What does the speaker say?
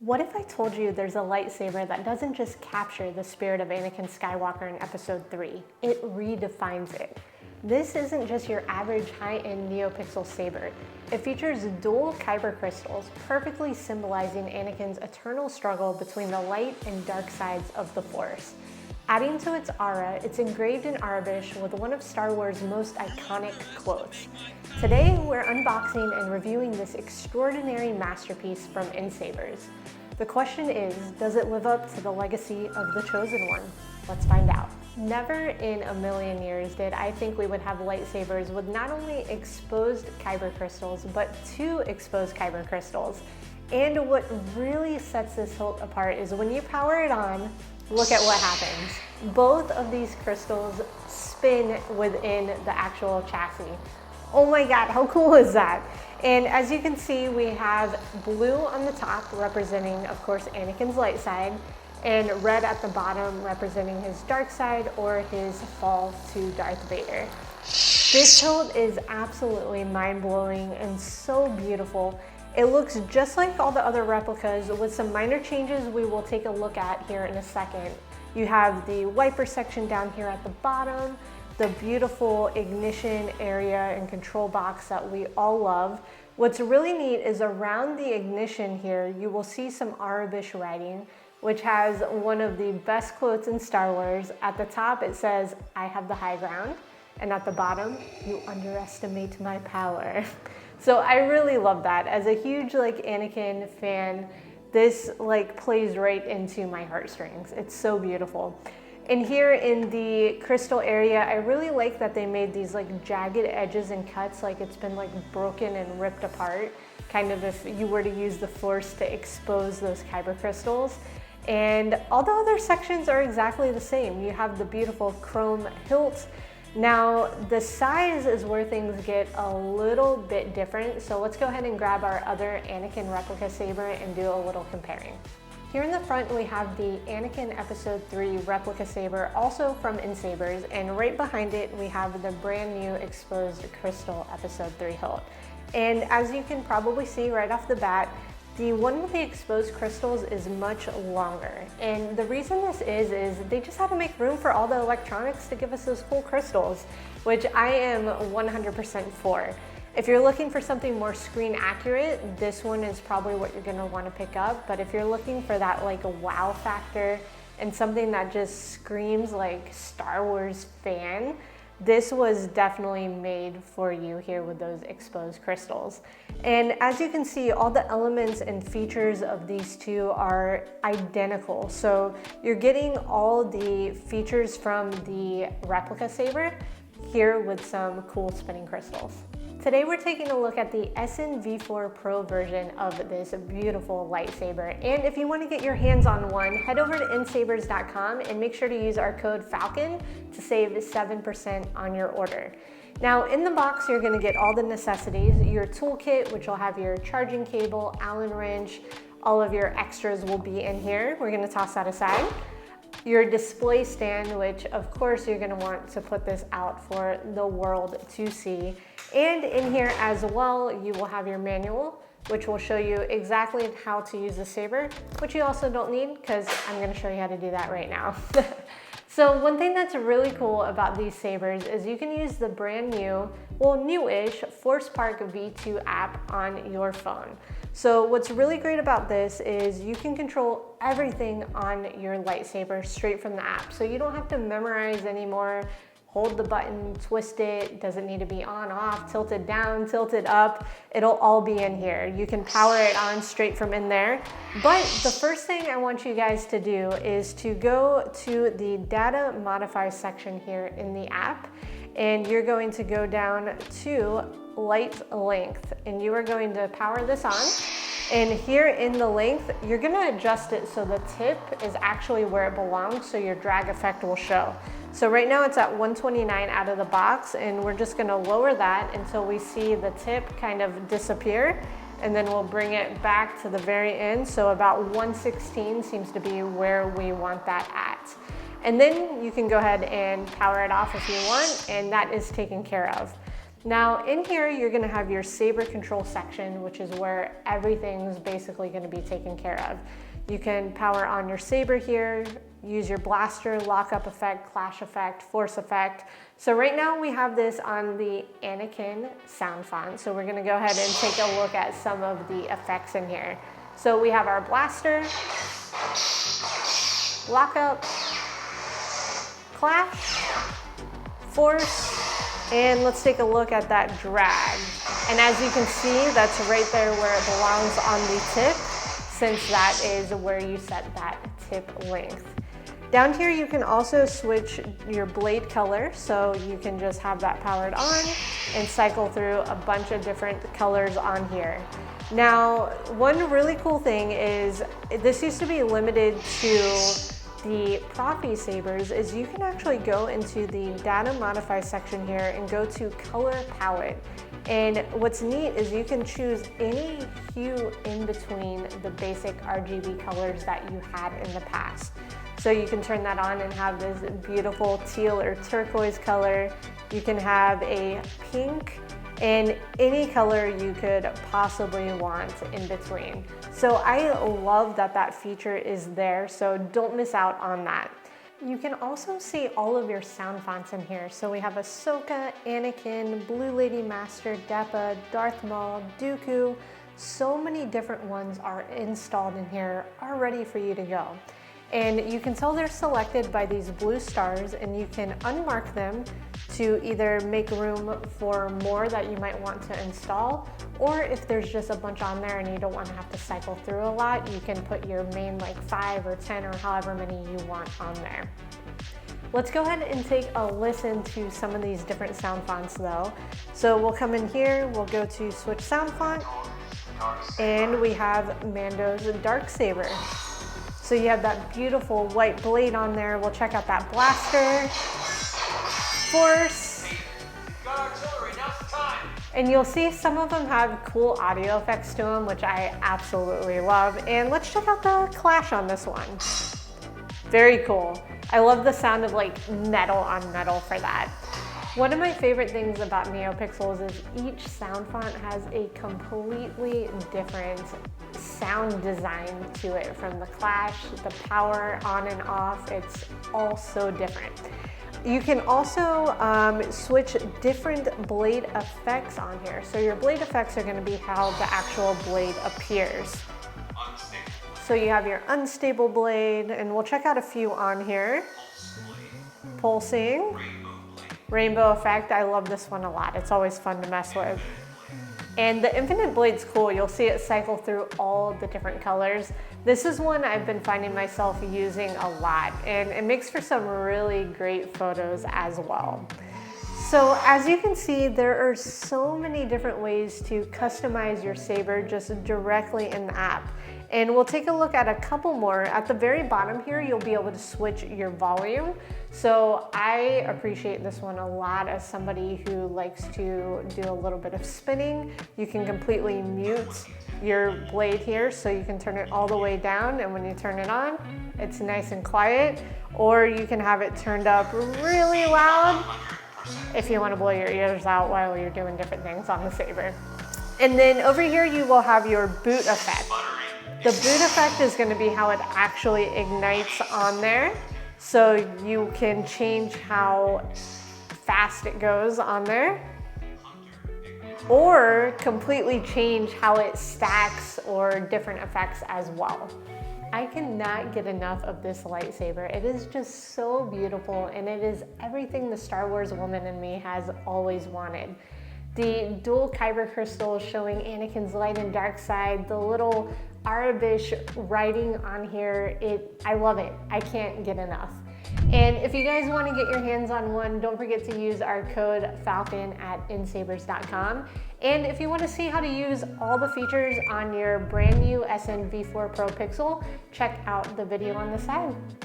What if I told you there's a lightsaber that doesn't just capture the spirit of Anakin Skywalker in Episode 3, it redefines it. This isn't just your average high-end Neopixel saber. It features dual Kyber crystals, perfectly symbolizing Anakin's eternal struggle between the light and dark sides of the Force. Adding to its aura, it's engraved in Aurebesh with one of Star Wars' most iconic quotes. Today, we're unboxing and reviewing this extraordinary masterpiece from Nsabers. The question is, does it live up to the legacy of the Chosen One? Let's find out. Never in a million years did I think we would have lightsabers with not only exposed Kyber crystals, but two exposed Kyber crystals. And what really sets this hilt apart is when you power it on, look at what happens. Both of these crystals spin within the actual chassis. Oh my God, how cool is that? And as you can see, we have blue on the top representing, of course, Anakin's light side, and red at the bottom representing his dark side or his fall to Darth Vader. This hilt is absolutely mind-blowing and so beautiful. It looks just like all the other replicas with some minor changes we will take a look at here in a second. You have the wiper section down here at the bottom, the beautiful ignition area and control box that we all love. What's really neat is around the ignition here, you will see some Aurebesh writing, which has one of the best quotes in Star Wars. At the top, it says, "I have the high ground." And at the bottom, "You underestimate my power." So I really love that. As a huge Anakin fan, this plays right into my heartstrings. It's so beautiful. And here in the crystal area, I really like that they made these jagged edges and cuts, like it's been broken and ripped apart, kind of if you were to use the Force to expose those Kyber crystals. And all the other sections are exactly the same. You have the beautiful chrome hilt. Now, the size is where things get a little bit different, so let's go ahead and grab our other Anakin replica saber and do a little comparing. Here in the front, we have the Anakin Episode III replica saber, also from Nsabers, and right behind it, we have the brand new exposed crystal Episode III hilt. And as you can probably see right off the bat, the one with the exposed crystals is much longer. And the reason this is they just had to make room for all the electronics to give us those cool crystals, which I am 100% for. If you're looking for something more screen accurate, this one is probably what you're gonna wanna pick up. But if you're looking for that a wow factor and something that just screams Star Wars fan, this was definitely made for you here with those exposed crystals. And as you can see, all the elements and features of these two are identical. So you're getting all the features from the replica saber here with some cool spinning crystals. Today we're taking a look at the SNV4 Pro version of this beautiful lightsaber. And if you want to get your hands on one, head over to nsabers.com and make sure to use our code FALCON to save 7% on your order. Now in the box, you're going to get all the necessities, your toolkit, which will have your charging cable, Allen wrench, all of your extras will be in here. We're going to toss that aside. Your display stand, which of course you're going to want to put this out for the world to see. And in here as well, you will have your manual, which will show you exactly how to use the saber, which you also don't need because I'm going to show you how to do that right now. So one thing that's really cool about these sabers is you can use the brand new, well, newish Force Park V2 app on your phone. So what's really great about this is you can control everything on your lightsaber straight from the app. So you don't have to memorize anymore, hold the button, twist it, doesn't need to be on, off, tilted down, tilted up. It'll all be in here. You can power it on straight from in there. But the first thing I want you guys to do is to go to the data modify section here in the app, and you're going to go down to light length, and you are going to power this on. And here in the length, you're gonna adjust it so the tip is actually where it belongs, so your drag effect will show. So right now it's at 129 out of the box, and we're just gonna lower that until we see the tip kind of disappear, and then we'll bring it back to the very end. So about 116 seems to be where we want that at. And then you can go ahead and power it off if you want, and that is taken care of. Now in here, you're gonna have your saber control section, which is where everything's basically gonna be taken care of. You can power on your saber here, use your blaster, lockup effect, clash effect, force effect. So right now we have this on the Anakin sound font. So we're gonna go ahead and take a look at some of the effects in here. So we have our blaster, lockup, clash, force, and let's take a look at that drag. And as you can see, that's right there where it belongs on the tip, since that is where you set that tip length. Down here, you can also switch your blade color, so you can just have that powered on and cycle through a bunch of different colors on here. Now, one really cool thing is, this used to be limited to the Profi sabers, is you can actually go into the data modify section here and go to color palette. And what's neat is you can choose any hue in between the basic RGB colors that you had in the past. So you can turn that on and have this beautiful teal or turquoise color. You can have a pink and any color you could possibly want in between. So I love that that feature is there, so don't miss out on that. You can also see all of your sound fonts in here. So we have Ahsoka, Anakin, Blue Lady Master, Depa, Darth Maul, Dooku. So many different ones are installed in here, are ready for you to go. And you can tell they're selected by these blue stars, and you can unmark them to either make room for more that you might want to install, or if there's just a bunch on there and you don't want to have to cycle through a lot, you can put your main like 5 or 10 or however many you want on there. Let's go ahead and take a listen to some of these different sound fonts though. So we'll come in here, we'll go to switch sound font, and we have Mando's Darksaber. So you have that beautiful white blade on there. We'll check out that blaster, force, and you'll see some of them have cool audio effects to them, which I absolutely love. And let's check out the clash on this one. Very cool. I love the sound of like metal on metal for that. One of my favorite things about Neopixels is each sound font has a completely different sound design to it. From the clash, the power on and off, it's all so different. You can also switch different blade effects on here. So your blade effects are going to be how the actual blade appears. So you have your unstable blade, and we'll check out a few on here. Pulsing. Rainbow effect, I love this one a lot. It's always fun to mess with. And the infinite blade's cool. You'll see it cycle through all the different colors. This is one I've been finding myself using a lot, and it makes for some really great photos as well. So as you can see, there are so many different ways to customize your saber just directly in the app. And we'll take a look at a couple more. At the very bottom here, you'll be able to switch your volume. So I appreciate this one a lot as somebody who likes to do a little bit of spinning. You can completely mute your blade here, so you can turn it all the way down, and when you turn it on, it's nice and quiet. Or you can have it turned up really loud if you want to blow your ears out while you're doing different things on the saber. And then over here, you will have your boot effect. The boot effect is going to be how it actually ignites on there. So you can change how fast it goes on there, or completely change how it stacks or different effects as well. I cannot get enough of this lightsaber. It is just so beautiful, and it is everything the Star Wars woman in me has always wanted. The dual Kyber crystals showing Anakin's light and dark side, the little Aurebesh writing on here, I love it. I can't get enough. And if you guys want to get your hands on one, don't forget to use our code Falcon at Nsabers.com. And if you want to see how to use all the features on your brand new SNV4 Pro Pixel, check out the video on the side.